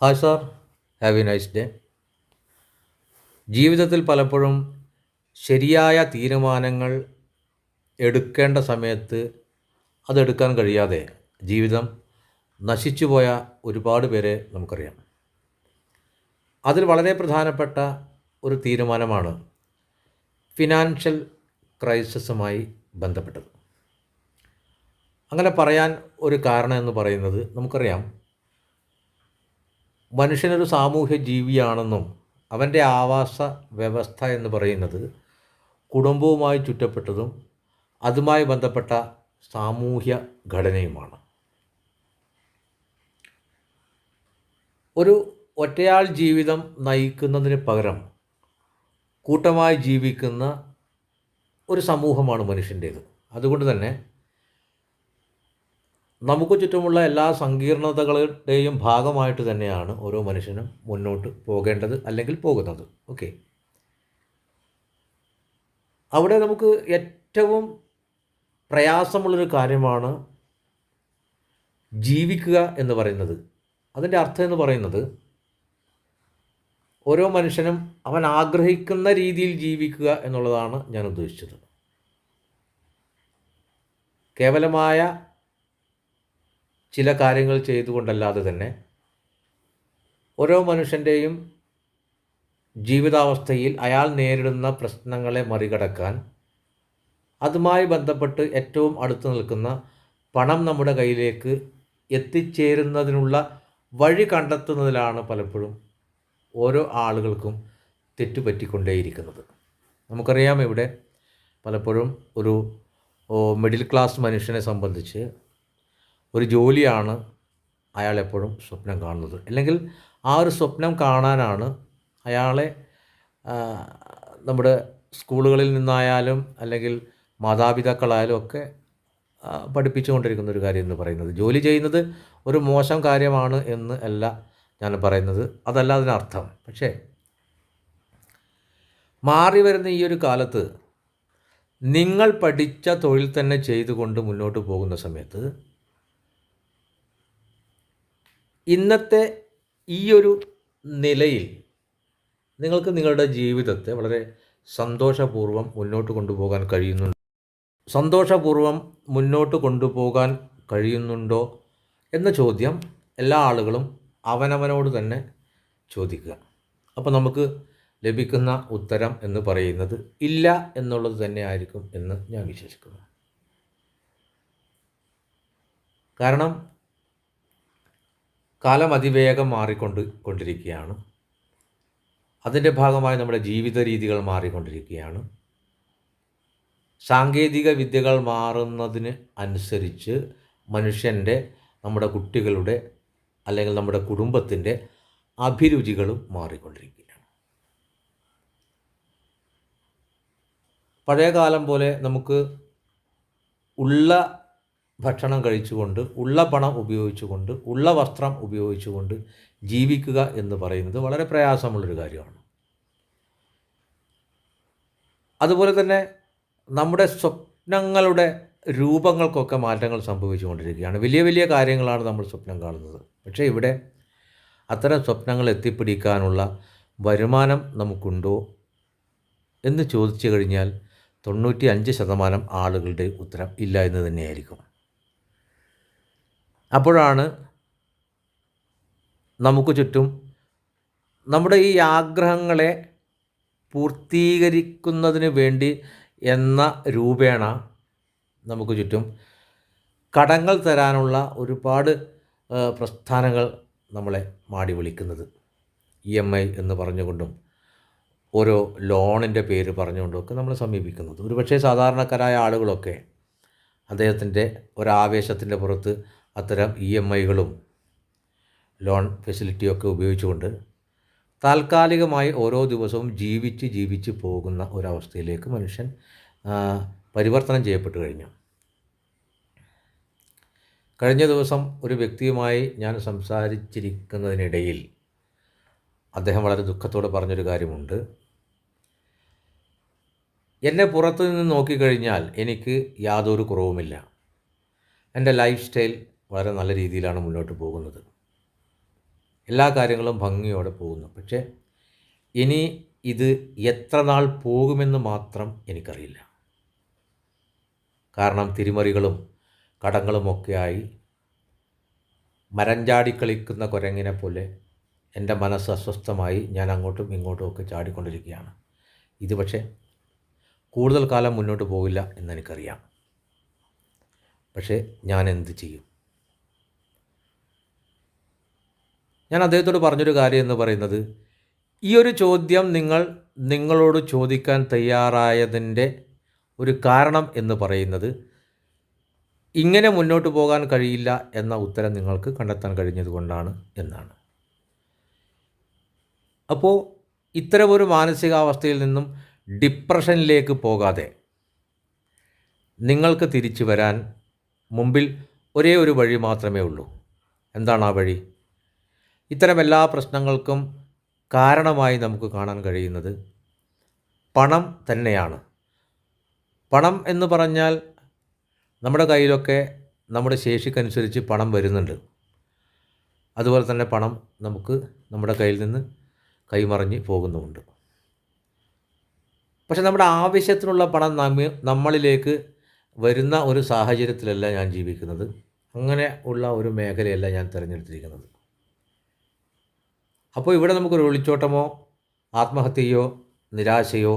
Hi sir, have A nice day. ജീവിതത്തിൽ പലപ്പോഴും ശരിയായ തീരുമാനങ്ങൾ എടുക്കേണ്ട സമയത്ത് അതെടുക്കാൻ കഴിയാതെ ജീവിതം നശിച്ചുപോയ ഒരുപാട് പേരെ നമുക്കറിയാം. അതിൽ വളരെ പ്രധാനപ്പെട്ട ഒരു തീരുമാനമാണ് ഫിനാൻഷ്യൽ ക്രൈസിസുമായി ബന്ധപ്പെട്ടത്. അങ്ങനെ പറയാൻ ഒരു കാരണം എന്ന് പറയുന്നത്, നമുക്കറിയാം മനുഷ്യനൊരു സാമൂഹ്യ ജീവിയാണെന്നും അവൻ്റെ ആവാസ വ്യവസ്ഥ എന്ന് പറയുന്നത് കുടുംബവുമായി ചുറ്റപ്പെട്ടതും അതുമായി ബന്ധപ്പെട്ട സാമൂഹ്യ ഘടനയുമാണ്. ഒരു ഒറ്റയാൾ ജീവിതം നയിക്കുന്നതിന് പകരം കൂട്ടമായി ജീവിക്കുന്ന ഒരു സമൂഹമാണ് മനുഷ്യൻ്റേത്. അതുകൊണ്ട് തന്നെ നമുക്ക് ചുറ്റുമുള്ള എല്ലാ സങ്കീർണതകളുടെയും ഭാഗമായിട്ട് തന്നെയാണ് ഓരോ മനുഷ്യനും മുന്നോട്ട് പോകേണ്ടത് അല്ലെങ്കിൽ പോകുന്നത്. ഓക്കെ, അവിടെ നമുക്ക് ഏറ്റവും പ്രയാസമുള്ളൊരു കാര്യമാണ് ജീവിക്കുക എന്ന് പറയുന്നത്. അതിൻ്റെ അർത്ഥം എന്ന് പറയുന്നത് ഓരോ മനുഷ്യനും അവൻ ആഗ്രഹിക്കുന്ന രീതിയിൽ ജീവിക്കുക എന്നുള്ളതാണ് ഞാൻ ഉദ്ദേശിച്ചത്. കേവലമായ ചില കാര്യങ്ങൾ ചെയ്തുകൊണ്ടല്ലാതെ തന്നെ ഓരോ മനുഷ്യൻ്റെയും ജീവിതാവസ്ഥയിൽ അയാൾ നേരിടുന്ന പ്രശ്നങ്ങളെ മറികടക്കാൻ അതുമായി ബന്ധപ്പെട്ട് ഏറ്റവും അടുത്ത് നിൽക്കുന്ന പണം നമ്മുടെ കയ്യിലേക്ക് എത്തിച്ചേരുന്നതിനുള്ള വഴി കണ്ടെത്തുന്നതിലാണ് പലപ്പോഴും ഓരോ ആളുകൾക്കും തെറ്റുപറ്റിക്കൊണ്ടേയിരിക്കുന്നത്. നമുക്കറിയാം, ഇവിടെ പലപ്പോഴും ഒരു മിഡിൽ ക്ലാസ് മനുഷ്യനെ സംബന്ധിച്ച് ഒരു ജോലിയാണ് അയാൾ എപ്പോഴും സ്വപ്നം കാണുന്നത്. അല്ലെങ്കിൽ ആ ഒരു സ്വപ്നം കാണാനാണ് അയാളെ നമ്മുടെ സ്കൂളുകളിൽ നിന്നായാലും അല്ലെങ്കിൽ മാതാപിതാക്കളായാലും ഒക്കെ പഠിപ്പിച്ചുകൊണ്ടിരിക്കുന്ന ഒരു കാര്യം എന്ന് പറയുന്നത്. ജോലി ചെയ്യുന്നത് ഒരു മോശം കാര്യമാണ് എന്ന് അല്ല ഞാൻ പറയുന്നത്, അതല്ല അതിനർത്ഥം. പക്ഷേ മാറി വരുന്ന ഈ ഒരു കാലത്ത് നിങ്ങൾ പഠിച്ച തൊഴിൽ തന്നെ ചെയ്തുകൊണ്ട് മുന്നോട്ട് പോകുന്ന സമയത്ത് ഇന്നത്തെ ഈ ഒരു നിലയിൽ നിങ്ങൾക്ക് നിങ്ങളുടെ ജീവിതത്തെ വളരെ സന്തോഷപൂർവ്വം മുന്നോട്ട് കൊണ്ടുപോകാൻ കഴിയുന്നുണ്ടോ? സന്തോഷപൂർവ്വം മുന്നോട്ട് കൊണ്ടുപോകാൻ കഴിയുന്നുണ്ടോ എന്ന ചോദ്യം എല്ലാ ആളുകളും അവനവനോട് തന്നെ ചോദിക്കുക. അപ്പോൾ നമുക്ക് ലഭിക്കുന്ന ഉത്തരം എന്ന് പറയുന്നത് ഇല്ല എന്നുള്ളത് തന്നെ ആയിരിക്കും എന്ന് ഞാൻ വിശ്വസിക്കുന്നു. കാരണം കാലം അതിവേഗം കൊണ്ടിരിക്കുകയാണ്. അതിൻ്റെ ഭാഗമായി നമ്മുടെ ജീവിത രീതികൾ മാറിക്കൊണ്ടിരിക്കുകയാണ്. സാങ്കേതിക വിദ്യകൾ മാറുന്നതിന് അനുസരിച്ച് മനുഷ്യൻ്റെ, നമ്മുടെ കുട്ടികളുടെ അല്ലെങ്കിൽ നമ്മുടെ കുടുംബത്തിൻ്റെ അഭിരുചികളും മാറിക്കൊണ്ടിരിക്കുകയാണ്. പഴയ കാലം പോലെ നമുക്ക് ഉള്ള ഭക്ഷണം കഴിച്ചുകൊണ്ട്, ഉള്ള പണം ഉപയോഗിച്ചുകൊണ്ട്, ഉള്ള വസ്ത്രം ഉപയോഗിച്ചുകൊണ്ട് ജീവിക്കുക എന്ന് പറയുന്നത് വളരെ പ്രയാസമുള്ളൊരു കാര്യമാണ്. അതുപോലെ തന്നെ നമ്മുടെ സ്വപ്നങ്ങളുടെ രൂപങ്ങൾക്കൊക്കെ മാറ്റങ്ങൾ സംഭവിച്ചുകൊണ്ടിരിക്കുകയാണ്. വലിയ വലിയ കാര്യങ്ങളാണ് നമ്മൾ സ്വപ്നം കാണുന്നത്. പക്ഷേ ഇവിടെ അത്തരം സ്വപ്നങ്ങൾ എത്തിപ്പിടിക്കാനുള്ള വരുമാനം നമുക്കുണ്ടോ എന്ന് ചോദിച്ചു കഴിഞ്ഞാൽ 95% ആളുകളുടെ ഉത്തരം ഇല്ല എന്ന് തന്നെയായിരിക്കും. അപ്പോഴാണ് നമുക്ക് ചുറ്റും നമ്മുടെ ഈ ആഗ്രഹങ്ങളെ പൂർത്തീകരിക്കുന്നതിന് വേണ്ടി എന്ന രൂപേണ നമുക്ക് ചുറ്റും കടങ്ങൾ തരാനുള്ള ഒരുപാട് പ്രസ്ഥാനങ്ങൾ നമ്മളെ മാടി വിളിക്കുന്നത്. EMI എന്ന് പറഞ്ഞുകൊണ്ടും ഓരോ ലോണിൻ്റെ പേര് പറഞ്ഞുകൊണ്ടുമൊക്കെ നമ്മളെ സമീപിക്കുന്നത്. ഒരുപക്ഷെ സാധാരണക്കാരായ ആളുകളൊക്കെ അദ്ദേഹത്തിൻ്റെ ഒരാവേശത്തിൻ്റെ പുറത്ത് അത്തരം EMIകളും ലോൺ ഫെസിലിറ്റിയൊക്കെ ഉപയോഗിച്ചുകൊണ്ട് താൽക്കാലികമായി ഓരോ ദിവസവും ജീവിച്ച് പോകുന്ന ഒരവസ്ഥയിലേക്ക് മനുഷ്യൻ പരിവർത്തനം ചെയ്യപ്പെട്ടു കഴിഞ്ഞു. കഴിഞ്ഞ ദിവസം ഒരു വ്യക്തിയുമായി ഞാൻ സംസാരിച്ചിരിക്കുന്നതിനിടയിൽ അദ്ദേഹം വളരെ ദുഃഖത്തോടെ പറഞ്ഞൊരു കാര്യമുണ്ട്. എന്നെ പുറത്തു നിന്ന് നോക്കിക്കഴിഞ്ഞാൽ എനിക്ക് യാതൊരു കുറവുമില്ല. എൻ്റെ ലൈഫ് സ്റ്റൈൽ വളരെ നല്ല രീതിയിലാണ് മുന്നോട്ട് പോകുന്നത്. എല്ലാ കാര്യങ്ങളും ഭംഗിയോടെ പോകുന്നു. പക്ഷേ ഇനി ഇത് എത്ര നാൾ പോകുമെന്ന് മാത്രം എനിക്കറിയില്ല. കാരണം തിരിമറികളും കടങ്ങളുമൊക്കെയായി മരഞ്ചാടി കളിക്കുന്ന കുരങ്ങിനെ പോലെ എൻ്റെ മനസ്സ് അസ്വസ്ഥമായി ഞാൻ അങ്ങോട്ടും ഇങ്ങോട്ടും ഒക്കെ ചാടിക്കൊണ്ടിരിക്കുകയാണ്. ഇത് പക്ഷേ കൂടുതൽ കാലം മുന്നോട്ട് പോകില്ല എന്നെനിക്കറിയാം. പക്ഷേ ഞാൻ എന്ത് ചെയ്യും? ഞാൻ അദ്ദേഹത്തോട് പറഞ്ഞൊരു കാര്യം എന്ന് പറയുന്നത്, ഈ ഒരു ചോദ്യം നിങ്ങളോട് ചോദിക്കാൻ തയ്യാറായതിൻ്റെ ഒരു കാരണം എന്ന് പറയുന്നത്, ഇങ്ങനെ മുന്നോട്ട് പോകാൻ കഴിയില്ല എന്ന ഉത്തരം നിങ്ങൾക്ക് കണ്ടെത്താൻ കഴിഞ്ഞതുകൊണ്ടാണ് എന്നാണ്. അപ്പോൾ ഇത്തരമൊരു മാനസികാവസ്ഥയിൽ നിന്നും ഡിപ്രഷനിലേക്ക് പോകാതെ നിങ്ങൾക്ക് തിരിച്ചു വരാൻ മുമ്പിൽ ഒരേ ഒരു വഴി മാത്രമേ ഉള്ളൂ. എന്താണ് ആ വഴി? ഇത്തരം എല്ലാ പ്രശ്നങ്ങൾക്കും കാരണമായി നമുക്ക് കാണാൻ കഴിയുന്നത് പണം തന്നെയാണ്. പണം എന്ന് പറഞ്ഞാൽ നമ്മുടെ കയ്യിലൊക്കെ നമ്മുടെ ശേഷിക്കനുസരിച്ച് പണം വരുന്നുണ്ട്. അതുപോലെ തന്നെ പണം നമുക്ക് നമ്മുടെ കയ്യിൽ നിന്ന് കൈമറിഞ്ഞ് പോകുന്നുമുണ്ട്. പക്ഷെ നമ്മുടെ ആവശ്യത്തിനുള്ള പണം നമ്മളിലേക്ക് വരുന്ന ഒരു സാഹചര്യത്തിലല്ല ഞാൻ ജീവിക്കുന്നത്. അങ്ങനെ ഉള്ള ഒരു മേഖലയല്ല ഞാൻ തിരഞ്ഞെടുത്തിരിക്കുന്നത്. അപ്പോൾ ഇവിടെ നമുക്കൊരു ഒളിച്ചോട്ടമോ ആത്മഹത്യയോ നിരാശയോ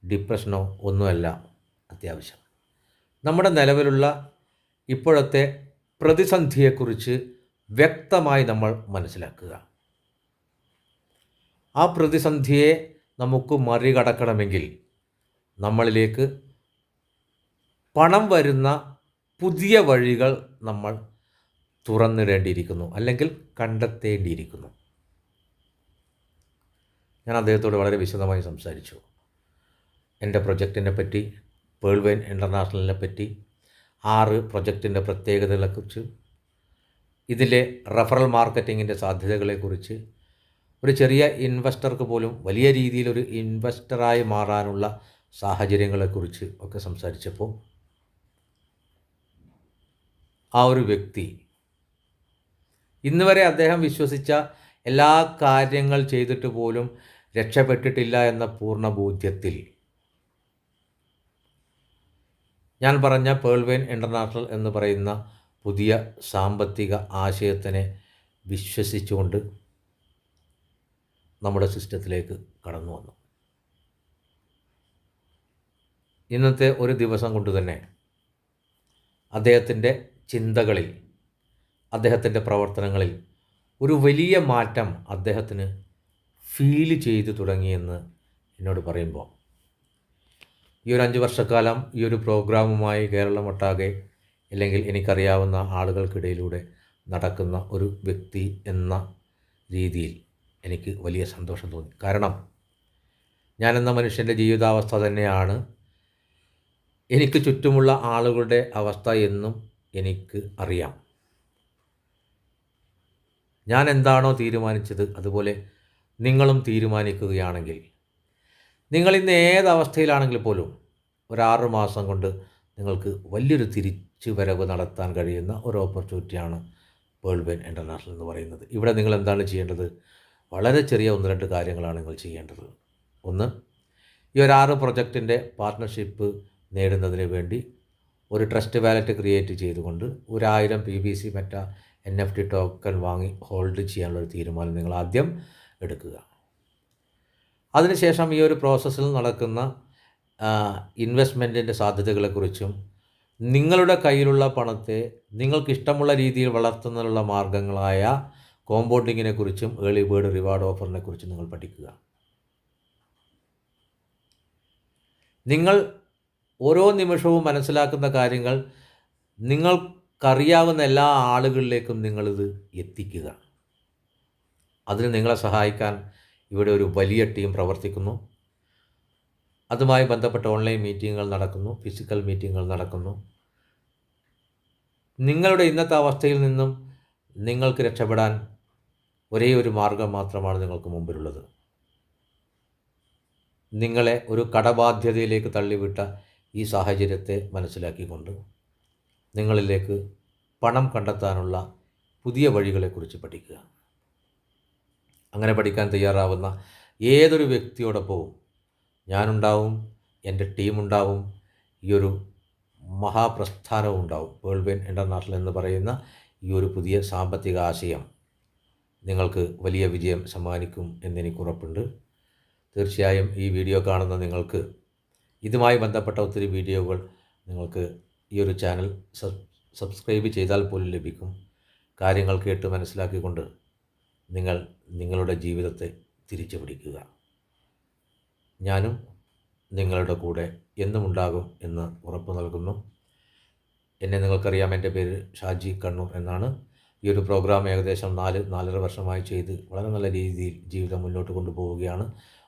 ഡിപ്രഷനോ ഒന്നുമല്ല അത്യാവശ്യം. നമ്മുടെ നിലവിലുള്ള ഇപ്പോഴത്തെ പ്രതിസന്ധിയെക്കുറിച്ച് വ്യക്തമായി നമ്മൾ മനസ്സിലാക്കുക. ആ പ്രതിസന്ധിയെ നമുക്ക് മറികടക്കണമെങ്കിൽ നമ്മളിലേക്ക് പണം വരുന്ന പുതിയ വഴികൾ നമ്മൾ തുറന്നിടേണ്ടിയിരിക്കുന്നു, അല്ലെങ്കിൽ കണ്ടെത്തേണ്ടിയിരിക്കുന്നു. ഞാൻ അദ്ദേഹത്തോട് വളരെ വിശദമായി സംസാരിച്ചു. എൻ്റെ പ്രൊജക്റ്റിനെ പറ്റി, പേൾ വൈൻ ഇൻ്റർനാഷണലിനെ പറ്റി, 6 പ്രൊജക്റ്റിൻ്റെ പ്രത്യേകതകളെക്കുറിച്ച്, ഇതിലെ റഫറൽ മാർക്കറ്റിങ്ങിൻ്റെ സാധ്യതകളെക്കുറിച്ച്, ഒരു ചെറിയ ഇൻവെസ്റ്റർക്ക് പോലും വലിയ രീതിയിലൊരു ഇൻവെസ്റ്ററായി മാറാനുള്ള സാഹചര്യങ്ങളെക്കുറിച്ച് ഒക്കെ സംസാരിച്ചപ്പോൾ ആ ഒരു വ്യക്തി ഇന്ന് വരെ അദ്ദേഹം വിശ്വസിച്ച എല്ലാ കാര്യങ്ങൾ ചെയ്തിട്ട് പോലും രക്ഷപ്പെട്ടിട്ടില്ല എന്ന പൂർണ്ണ ബോധ്യത്തിൽ ഞാൻ പറഞ്ഞ പേൾ വൈൻ ഇൻ്റർനാഷണൽ എന്ന് പറയുന്ന പുതിയ സാമ്പത്തിക ആശയത്തിനെ വിശ്വസിച്ചുകൊണ്ട് നമ്മുടെ സിസ്റ്റത്തിലേക്ക് കടന്നു വന്നു. ഇന്നത്തെ ഒരു ദിവസം കൊണ്ട് തന്നെ അദ്ദേഹത്തിൻ്റെ ചിന്തകളിൽ, അദ്ദേഹത്തിൻ്റെ പ്രവർത്തനങ്ങളിൽ ഒരു വലിയ മാറ്റം അദ്ദേഹത്തിന് ഫീൽ ചെയ്തു തുടങ്ങിയെന്ന് എന്നോട് പറയുമ്പോൾ, ഈ ഒരു 5 വർഷക്കാലം ഈ ഒരു പ്രോഗ്രാമുമായി കേരളമൊട്ടാകെ, അല്ലെങ്കിൽ എനിക്കറിയാവുന്ന ആളുകൾക്കിടയിലൂടെ നടക്കുന്ന ഒരു വ്യക്തി എന്ന രീതിയിൽ എനിക്ക് വലിയ സന്തോഷം തോന്നി. കാരണം ഞാനെന്ന മനുഷ്യൻ്റെ ജീവിതാവസ്ഥ തന്നെയാണ് എനിക്ക് ചുറ്റുമുള്ള ആളുകളുടെ അവസ്ഥ എന്നും എനിക്ക് അറിയാം. ഞാൻ എന്താണോ തീരുമാനിച്ചത് അതുപോലെ നിങ്ങളും തീരുമാനിക്കുകയാണെങ്കിൽ, നിങ്ങളിന്ന് ഏതവസ്ഥയിലാണെങ്കിൽ പോലും ഒരു 6 മാസം കൊണ്ട് നിങ്ങൾക്ക് വലിയൊരു തിരിച്ചു വരവ് നടത്താൻ കഴിയുന്ന ഒരു ഓപ്പർച്യൂണിറ്റിയാണ് പേൾ വൈൻ ഇൻ്റർനാഷണൽ എന്ന് പറയുന്നത്. ഇവിടെ നിങ്ങൾ എന്താണ് ചെയ്യേണ്ടത്? വളരെ ചെറിയ 1-2 കാര്യങ്ങളാണ് നിങ്ങൾ ചെയ്യേണ്ടത്. ഒന്ന്, ഈ ഒരു 6 പ്രൊജക്റ്റിൻ്റെ പാർട്ട്ണർഷിപ്പ് നേടുന്നതിന് വേണ്ടി ഒരു ട്രസ്റ്റ് വാലറ്റ് ക്രിയേറ്റ് ചെയ്തുകൊണ്ട് 1000 PBC മെറ്റ NFT ടോക്കൺ വാങ്ങി ഹോൾഡ് ചെയ്യാനുള്ളൊരു തീരുമാനം നിങ്ങൾ ആദ്യം എടുക്കുക. അതിനുശേഷം ഈ ഒരു പ്രോസസ്സിൽ നടക്കുന്ന ഇൻവെസ്റ്റ്മെൻറ്റിൻ്റെ സാധ്യതകളെക്കുറിച്ചും നിങ്ങളുടെ കയ്യിലുള്ള പണത്തെ നിങ്ങൾക്കിഷ്ടമുള്ള രീതിയിൽ വളർത്തുന്നതിനുള്ള മാർഗങ്ങളായ കോമ്പൗണ്ടിങ്ങിനെ കുറിച്ചും ഏർലി ബേർഡ് റിവാർഡ് ഓഫറിനെ കുറിച്ചും നിങ്ങൾ പഠിക്കുക. നിങ്ങൾ ഓരോ നിമിഷവും മനസ്സിലാക്കുന്ന കാര്യങ്ങൾ നിങ്ങൾക്കറിയാവുന്ന എല്ലാ ആളുകളിലേക്കും നിങ്ങളിത് എത്തിക്കുക. അതിന് നിങ്ങളെ സഹായിക്കാൻ ഇവിടെ ഒരു വലിയ ടീം പ്രവർത്തിക്കുന്നു. അതുമായി ബന്ധപ്പെട്ട ഓൺലൈൻ മീറ്റിങ്ങുകൾ നടക്കുന്നു, ഫിസിക്കൽ മീറ്റിങ്ങുകൾ നടക്കുന്നു. നിങ്ങളുടെ ഇന്നത്തെ അവസ്ഥയിൽ നിന്നും നിങ്ങൾക്ക് രക്ഷപ്പെടാൻ ഒരേ ഒരു മാർഗം മാത്രമാണ് നിങ്ങൾക്ക് മുമ്പിലുള്ളത്. നിങ്ങളെ ഒരു കടബാധ്യതയിലേക്ക് തള്ളിവിട്ട ഈ സാഹചര്യത്തെ മനസ്സിലാക്കിക്കൊണ്ട് നിങ്ങളിലേക്ക് പണം കണ്ടെത്താനുള്ള പുതിയ വഴികളെക്കുറിച്ച് പഠിക്കുക. അങ്ങനെ പഠിക്കാൻ തയ്യാറാവുന്ന ഏതൊരു വ്യക്തിയോടൊപ്പവും ഞാനുണ്ടാവും, എൻ്റെ ടീമുണ്ടാവും, ഈ ഒരു മഹാപ്രസ്ഥാനവും ഉണ്ടാവും. വേൾഡ് വിൻ ഇൻ്റർനാഷണൽ എന്ന് പറയുന്ന ഈ ഒരു പുതിയ സാമ്പത്തിക ആശയം നിങ്ങൾക്ക് വലിയ വിജയം സമ്മാനിക്കും എന്നെനിക്ക് ഉറപ്പുണ്ട്. തീർച്ചയായും ഈ വീഡിയോ കാണുന്ന നിങ്ങൾക്ക് ഇതുമായി ബന്ധപ്പെട്ട ഒത്തിരി വീഡിയോകൾ നിങ്ങൾക്ക് ഈ ഒരു ചാനൽ സബ്സ്ക്രൈബ് ചെയ്താൽ പോലും ലഭിക്കും. കാര്യങ്ങൾ കേട്ട് മനസ്സിലാക്കിക്കൊണ്ട് നിങ്ങൾ നിങ്ങളുടെ ജീവിതത്തെ തിരിച്ചു പിടിക്കുക. ഞാനും നിങ്ങളുടെ കൂടെ എന്നും ഉണ്ടാകും എന്ന് ഉറപ്പ് നൽകുന്നു. എന്നെ നിങ്ങൾക്കറിയാം, എൻ്റെ പേര് ഷാജി കണ്ണൂർ എന്നാണ്. ഈ ഒരു പ്രോഗ്രാം ഏകദേശം 4-4.5 വർഷമായി ചെയ്ത് വളരെ നല്ല രീതിയിൽ ജീവിതം മുന്നോട്ട് കൊണ്ടുപോവുകയാണ്.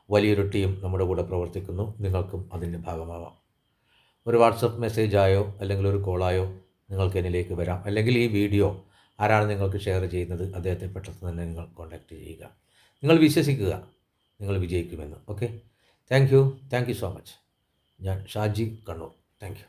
വലിയൊരു ടീം നമ്മുടെ കൂടെ പ്രവർത്തിക്കുന്നു. നിങ്ങൾക്കും അതിൻ്റെ ഭാഗമാവാം. ഒരു വാട്സപ്പ് മെസ്സേജായോ അല്ലെങ്കിൽ ഒരു കോളായോ നിങ്ങൾക്ക് എന്നിലേക്ക് വരാം. അല്ലെങ്കിൽ ഈ വീഡിയോ ആരാണ് നിങ്ങൾക്ക് ഷെയർ ചെയ്യുന്നത് അദ്ദേഹത്തെ പെട്ടെന്ന് തന്നെ നിങ്ങൾ കോൺടാക്റ്റ് ചെയ്യുക. നിങ്ങൾ വിശ്വസിക്കുക, നിങ്ങൾ വിജയിക്കുമെന്ന്. Okay, thank you so much. ഞാൻ ഷാജി കണ്ണൂർ. Thank you.